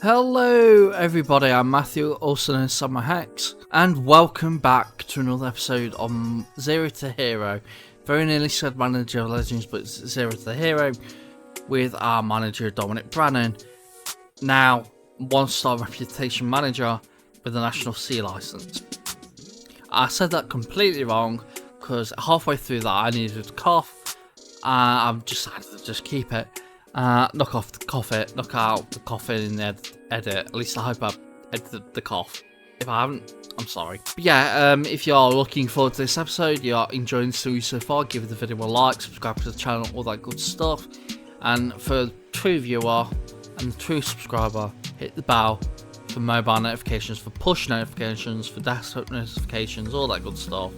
Hello everybody, I'm Matthew, also known as SamuraiHex, and welcome back to another episode on Zero to Hero. Very nearly said Manager of Legends, but it's Zero to the Hero with our manager Dominic Brannan. Now, 1-star reputation manager with a National C license. I said that completely wrong because halfway through that I needed to cough. I've decided to just keep it. Knock out the cough in the edit. At least I hope I edited the cough. If I haven't, I'm sorry. But yeah, if you are looking forward to this episode, you are enjoying the series so far, give the video a like, subscribe to the channel, all that good stuff. And for the true viewer and the true subscriber, hit the bell for mobile notifications, for push notifications, for desktop notifications, all that good stuff.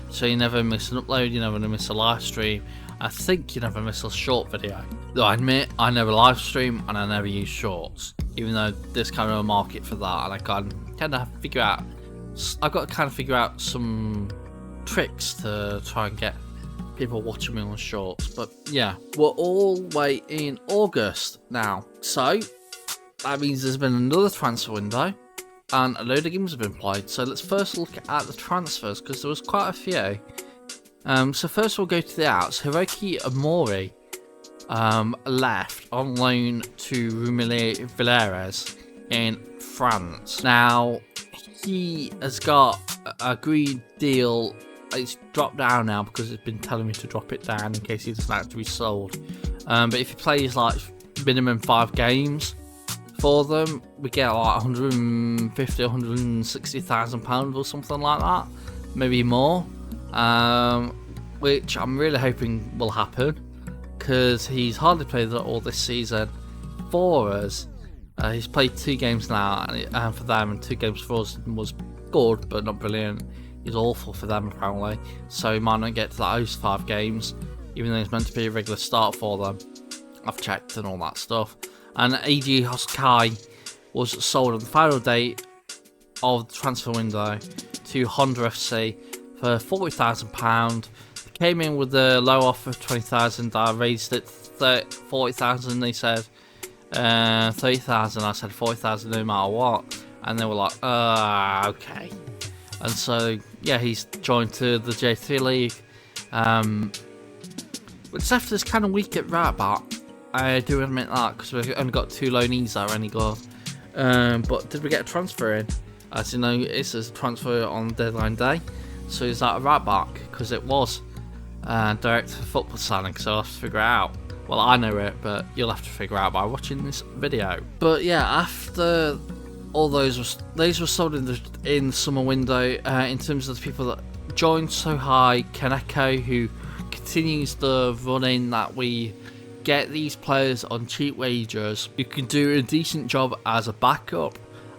So you never miss an upload, you never miss a live stream. I think you never miss a short video. Though I admit, I never live stream and I never use shorts. Even though there's kind of a market for that, and I can kind of figure out, I've got to kind of figure out some tricks to try and get people watching me on shorts. But yeah, we're all the way in August now. So that means there's been another transfer window and a load of games have been played. So let's first look at the transfers because there was quite a few. So first we'll go to the outs. Hiroki Amori left on loan to Rumilly Villers in France. Now, he has got a agreed deal. It's dropped down now because it's been telling me to drop it down in case he doesn't have to be sold. But if he plays like minimum 5 games for them, we get like 150, 160,000 pounds or something like that, maybe more. Which I'm really hoping will happen because he's hardly played all this season for us. He's played 2 games now, and for them, and 2 games for us was good but not brilliant. He's awful for them apparently, so he might not get to those 5 games, even though he's meant to be a regular start for them. I've checked and all that stuff. And AG Hosakai was sold on the final date of the transfer window to Honda FC for £40,000. They came in with a low offer of 20,000. I raised it to 40,000. They said 30,000. I said 40,000 no matter what, and they were like, okay. And so yeah, he's joined to the J3 League. But Seth is kind of weak at right back. I do admit that because we've only got 2 loanees that are any good. But did we get a transfer in? As you know, it's a transfer on deadline day. So is that a right back? Because it was direct football signing, so I'll have to figure it out. Well, I know it, but you'll have to figure out by watching this video. But yeah, after all those were sold in the summer window. In terms of the people that joined so high, Kaneko, who continues the running that we get these players on cheap wages. You can do a decent job as a backup,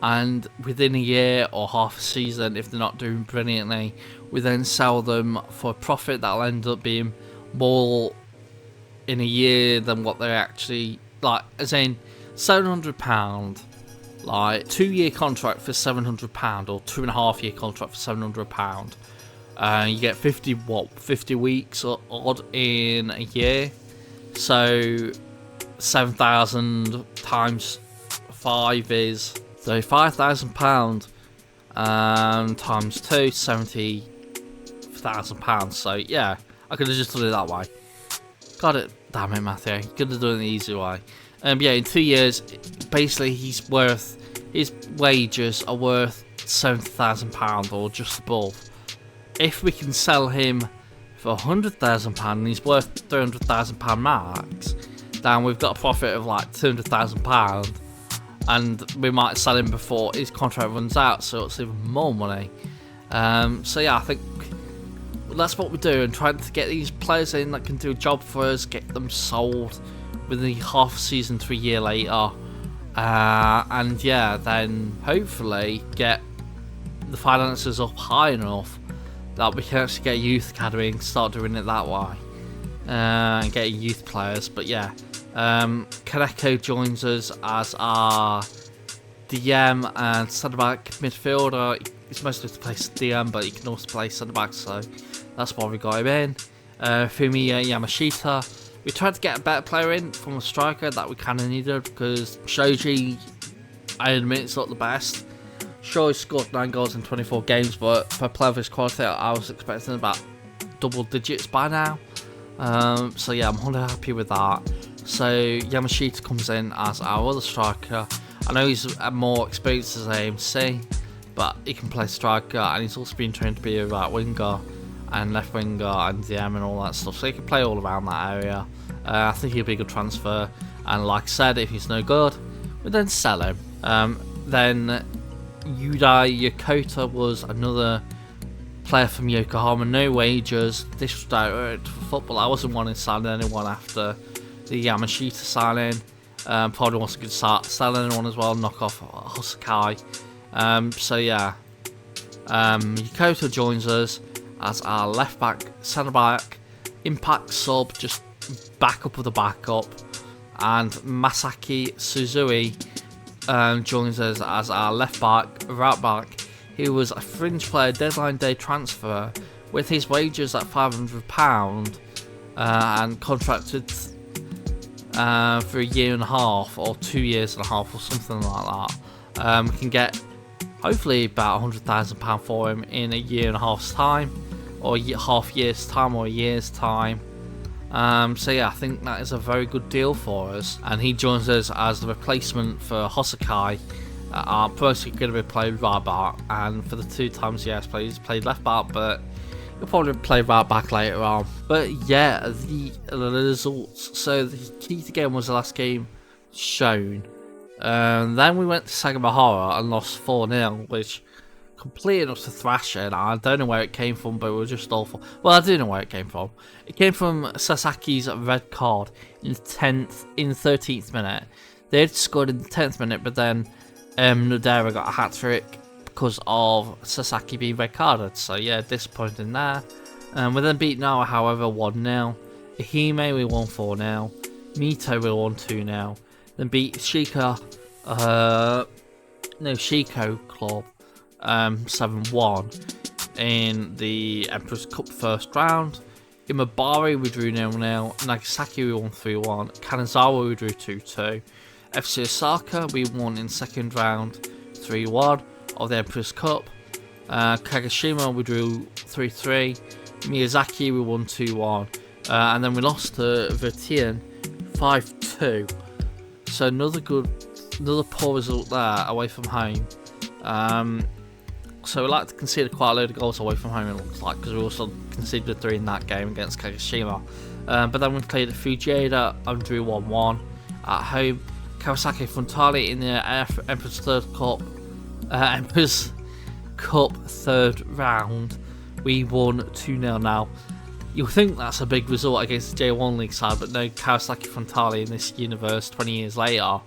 and within a year or half a season, if they're not doing brilliantly, we then sell them for a profit that'll end up being more in a year than what they're actually, like, as in £700, like 2-year contract for £700 or 2.5-year contract for £700. You get 50 weeks or odd in a year, so 7,000 times 5 is so £5,000 times 2, £70,000. So yeah, I could have just done it that way. Got it, damn it, Matthew. Could have done it the easy way. Yeah, in 2 years, basically his wages are worth £70,000 or just above. If we can sell him for £100,000 and he's worth £300,000 max, then we've got a profit of like £200,000. And we might sell him before his contract runs out, so it's even more money. So yeah, I think that's what we do, and trying to get these players in that can do a job for us, get them sold within half a season to a year later, and yeah, then hopefully get the finances up high enough that we can actually get a youth academy and start doing it that way, and get youth players. But yeah, Kaneko joins us as our DM and centre back midfielder. He's mostly to play DM, but he can also play centre back, so that's why we got him in. Fumiya Yamashita. We tried to get a better player in from a striker that we kind of needed, because Shoji I admit it's not the best. Sure, he scored 9 goals in 24 games, but for a player of his quality, I was expecting about double digits by now. So yeah, I'm 100% happy with that. So Yamashita comes in as our other striker. I know he's more experienced as AMC, but he can play striker, and he's also been trained to be a right winger and left winger and DM and all that stuff, so he can play all around that area. I think he'll be a good transfer, and like I said, if he's no good, we'll then sell him. Then Yudai Yokota was another player from Yokohama, no wages, this was direct for football. I wasn't wanting to sign anyone after the Yamashita signing. Probably wants to start selling anyone as well, knock off Hosakai. So yeah, Yokota joins us as our left back, centre back, impact sub, just backup of the backup, and Masaki Suzui joins us as our left back, right back. He was a fringe player, deadline day transfer with his wages at £500 and contracted for a year and a half or 2 years and a half or something like that. We can get hopefully about £100,000 for him in a year and a half's time, or half year's time, or a year's time. So yeah, I think that is a very good deal for us, and he joins us as the replacement for Hosakai. Firstly going to be played right back, and for the 2 times he has played, he's played left back, but he'll probably play right back later on. But yeah, the results. So the key to the game was the last game shown. Then we went to Sagamihara and lost 4-0, which completely enough to thrashing. I don't know where it came from, but it was just awful. Well, I do know where it came from. It came from Sasaki's red card in the 13th minute. They had scored in the 10th minute, but then Nodera got a hat-trick because of Sasaki being red carded. So yeah, disappointing there. We then beat Nara, however, 1-0. Ehime we won 4-0. Mito we won 2-0. Then beat Shiko Club 7-1 in the Emperor's Cup first round. Imabari we drew 0-0. Nagasaki we won 3-1. Kanazawa we drew 2-2. FC Osaka we won in second round 3-1 of the Emperor's Cup. Kagoshima we drew 3-3. Miyazaki we won 2-1. And then we lost to Vertian 5-2. So another poor result there away from home. So we like to concede quite a load of goals away from home, it looks like, because we also conceded 3 in that game against Kagoshima. But then we played at Fujieda and drew 1-1 at home. Kawasaki Frontale in the Emperor's Cup third round, we won 2-0 now. You'll think that's a big result against the J1 League side, but no, Kawasaki Frontale in this universe 20 years later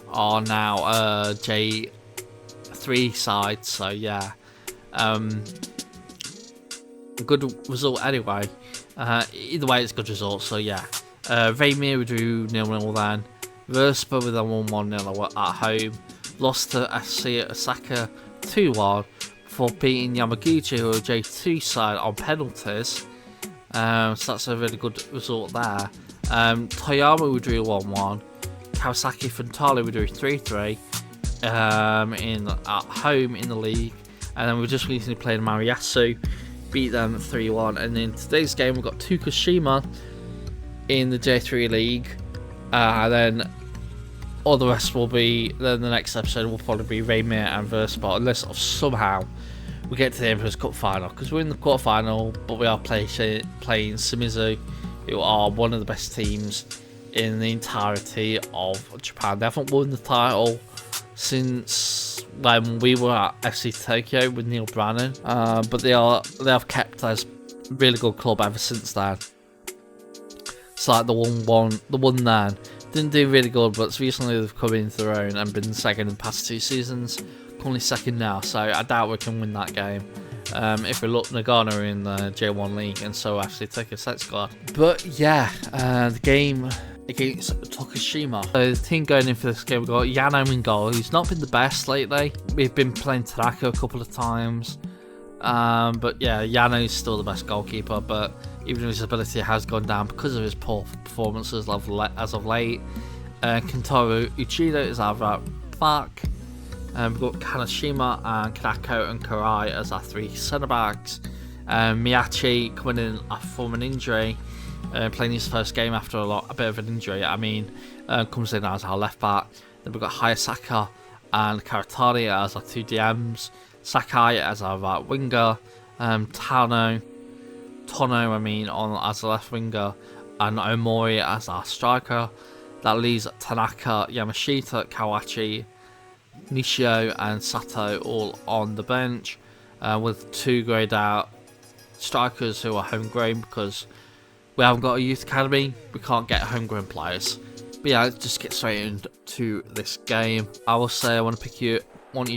are now J3 side, so yeah. A good result anyway. Either way, it's a good result, so yeah. Raymir we drew 0-0 then. Verspa with a 1-1 at home. Lost to FC Osaka 2-1 before beating Yamaguchi, who are a J2 side, on penalties. So that's a really good result there. Toyama we drew 1-1. Kawasaki Frontale we drew 3-3 at home in the league. And then we just recently played Mariasu, beat them 3-1. And in today's game we've got Tokushima in the J3 league. And then all the rest will be, then the next episode will probably be Raymir and Verspot, unless somehow we get to the Emperor's Cup final, because we're in the quarter final, but we are playing Shimizu, who are one of the best teams in the entirety of Japan. They haven't won the title since when we were at FC Tokyo with Neil Brannan, but they have kept as a really good club ever since then. It's like the one then didn't do really good, but recently they've come into their own and been second in the past 2 seasons. Currently second now, so I doubt we can win that game. If we look, Nagano are in the J1 League, and so actually take a set squad. But yeah, the game against Tokushima. So the team going in for this game, we've got Yano in goal, who's not been the best lately. We've been playing Tarako a couple of times. But yeah, Yano's still the best goalkeeper, but even his ability has gone down because of his poor performances as of late. Kentaro Uchida is our right back. We've got Kanashima and Kanako and Karai as our 3 centre backs. Miyachi coming in from an injury, playing his first game after a bit of an injury. Comes in as our left back. Then we've got Hayasaka and Karatani as our 2 DMs. Sakai as our right winger. Tono, as a left winger, and Omori as our striker. That leaves Tanaka, Yamashita, Kawachi, Nishio and Sato all on the bench, with 2 greyed out strikers who are homegrown because we haven't got a youth academy. We can't get homegrown players. But yeah, let's just get straight into this game. I will say I want you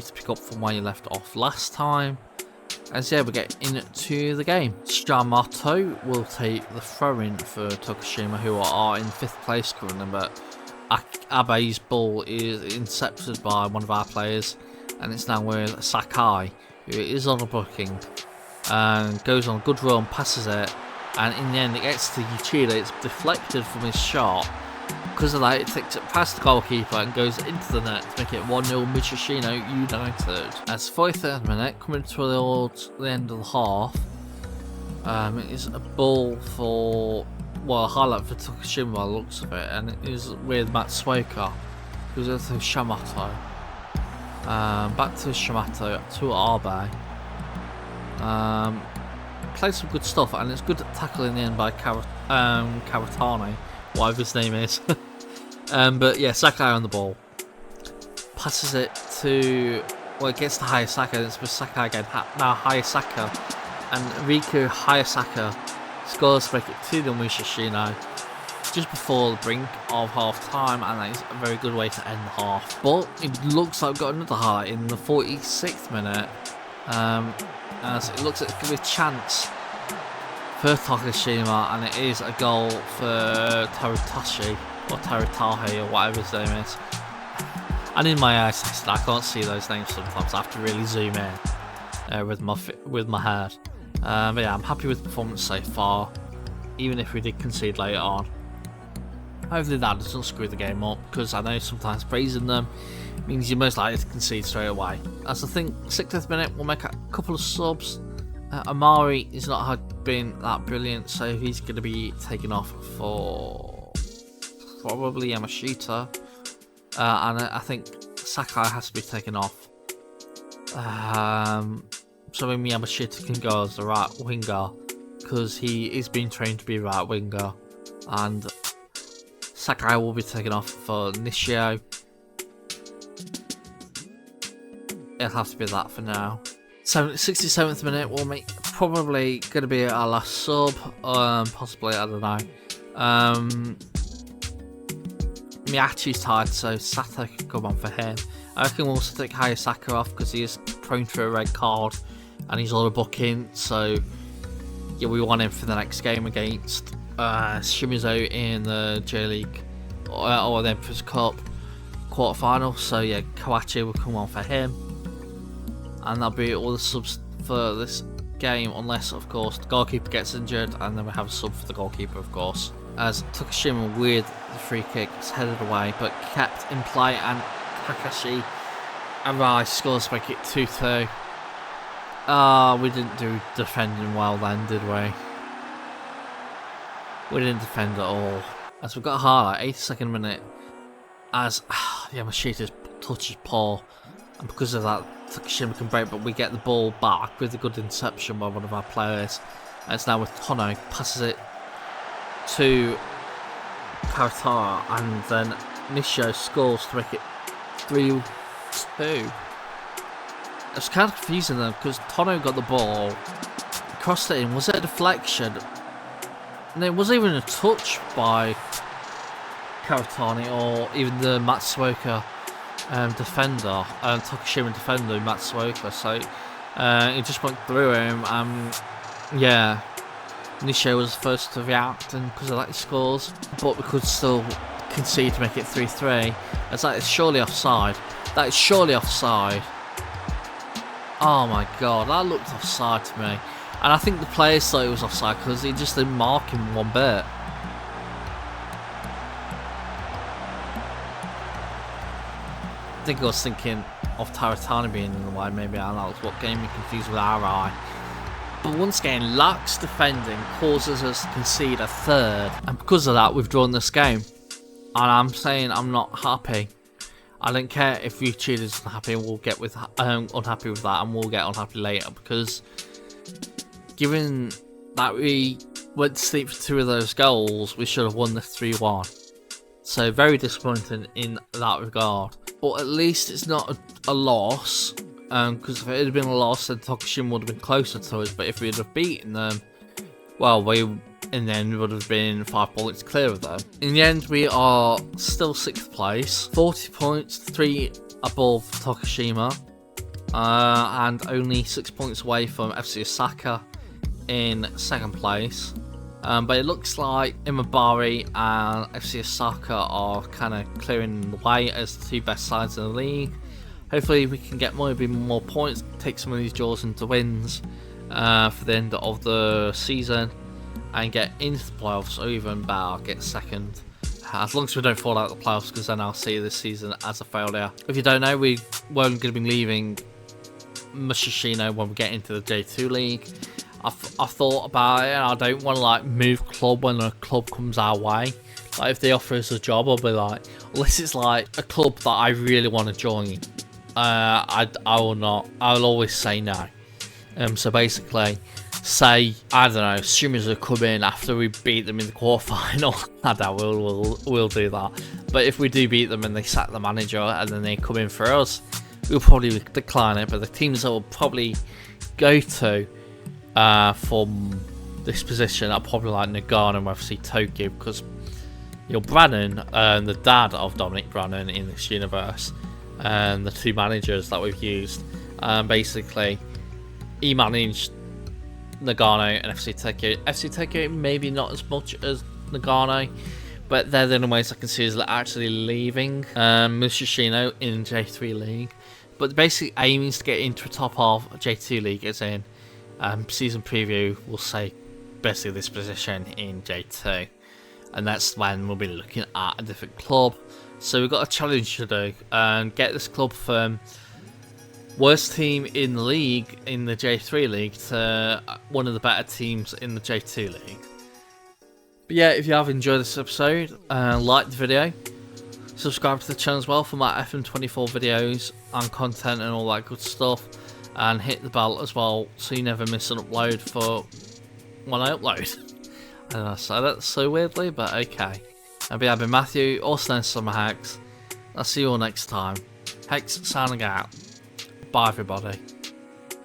to pick up from where you left off last time. As yeah, we get into the game. Shamato will take the throw-in for Tokushima, who are in 5th place currently, but Abe's ball is intercepted by one of our players, and it's now with Sakai, who is on a booking, and goes on a good run, passes it, and in the end it gets to Uchida. It's deflected from his shot. Because of that, it takes it past the goalkeeper and goes into the net to make it 1-0 Musashino Utd. As 43rd minute, coming towards the end of the half, it is a ball for, well, a highlight for Tokushima by the looks of it, and it is with Matsuoka, who's to Shamato. Back to Shamato, to Abe. Played some good stuff, and it's good tackling in the end by Karatani, whatever his name is. But yeah, Sakai on the ball. Passes it to, well, it gets to Hayasaka, and it's with Sakai again. Now Hayasaka, and Riku Hayasaka scores to make it 2-0 Musashino just before the brink of half time, and that is a very good way to end the half. But it looks like we've got another highlight in the 46th minute, as it looks like it's going to be a chance for Tokushima, and it is a goal for Tarutashi, or Tarutahi, or whatever his name is. And in my eyes, I can't see those names sometimes. I have to really zoom in with my head. But yeah, I'm happy with the performance so far, even if we did concede later on. Hopefully that doesn't screw the game up, because I know sometimes praising them means you're most likely to concede straight away. As I think 60th minute, we'll make a couple of subs. Amari has not been that brilliant, so he's going to be taken off for probably Yamashita, and I think Sakai has to be taken off, so maybe Yamashita can go as the right winger, because he is being trained to be a right winger, and Sakai will be taken off for Nishio. It'll have to be that for now. So 67th minute, we'll make probably going to be our last sub, possibly, I don't know. Miyachi's tired, so Sato can come on for him. I reckon we'll also take Hayasaka off because he is prone for a red card and he's on a booking, so yeah, we want him for the next game against Shimizu in the J-League or the Emperor's Cup quarter-final, so yeah, Kawachi will come on for him. And that'll be all the subs for this game, unless, of course, the goalkeeper gets injured, and then we have a sub for the goalkeeper, of course. As Tokushima, with the free kick, is headed away, but kept in play, and Takashi Arai scores to make it 2-2. We didn't do defending well then, did we? We didn't defend at all. As we've got a highlight, 82nd minute, as Yamashita's touch is poor, and because of that, Tokushima can break, but we get the ball back with a good interception by one of our players. And it's now with Tono, passes it to Karatara, and then Nishio scores to make it 3-2. It's kind of confusing though, because Tono got the ball, crossed it in, was it a deflection? And it wasn't even a touch by Karatani or even the Matsuoka defender, Tokushima defender, Matsuoka, so it just went through him, yeah, Nishio was the first to react, and because of that he scores, but we could still concede to make it 3-3, as that is surely offside. That is surely offside. Oh my god, that looked offside to me, and I think the players thought it was offside because he just didn't mark him one bit. think I was thinking of Taratani being in the way, maybe, and that was what getting me confused with RI. But once again, lax defending causes us to concede a third, and because of that, we've drawn this game. And I'm saying I'm not happy. I don't care if YouTube is unhappy, we'll get with unhappy with that, and we'll get unhappy later, because given that we went to sleep for 2 of those goals, we should have won the 3-1. So very disappointing in that regard. But at least it's not a loss, because if it had been a loss, then Tokushima would have been closer to us. But if we'd have beaten them, well, in the end, we would have been 5 points clear of them. In the end, we are still 6th place, 40 points, 3 above Tokushima, and only 6 points away from FC Osaka in 2nd place. But it looks like Imabari and FC Osaka are kind of clearing the way as the 2 best sides in the league. Hopefully we can get maybe more points, take some of these draws into wins for the end of the season, and get into the playoffs, or even better, get 2nd. As long as we don't fall out of the playoffs, because then I'll see this season as a failure. If you don't know, we're going to be leaving Musashino when we get into the J2 league. I've thought about it, and I don't want to like move club when a club comes our way. Like if they offer us a job, I'll be like, unless it's like a club that I really want to join, I will not. I'll always say no. So basically, say I don't know, Summers will come in after we beat them in the quarterfinal. I doubt we'll do that. But if we do beat them and they sack the manager and then they come in for us, we'll probably decline it. But the teams that will probably go to from this position are probably like Nagano and FC Tokyo, because Brannan, the dad of Dominic Brannan in this universe, and the 2 managers that we've used, basically he managed Nagano and FC Tokyo. FC Tokyo maybe not as much as Nagano, but they're the only ways I can see is actually leaving Musashino in J3 league. But basically aiming to get into the top half of J2 league, as in season preview will say basically this position in J2, and that's when we'll be looking at a different club. So we've got a challenge to do and get this club from worst team in the league in the J3 league to one of the better teams in the J2 league. But yeah, if you have enjoyed this episode, like the video, subscribe to the channel as well for my FM24 videos and content and all that good stuff. And hit the bell as well so you never miss an upload for when I upload. I don't know, I say that so weirdly, but okay. I've been Matthew, also known as SamuraiHex. I'll see you all next time. Hex signing out. Bye everybody.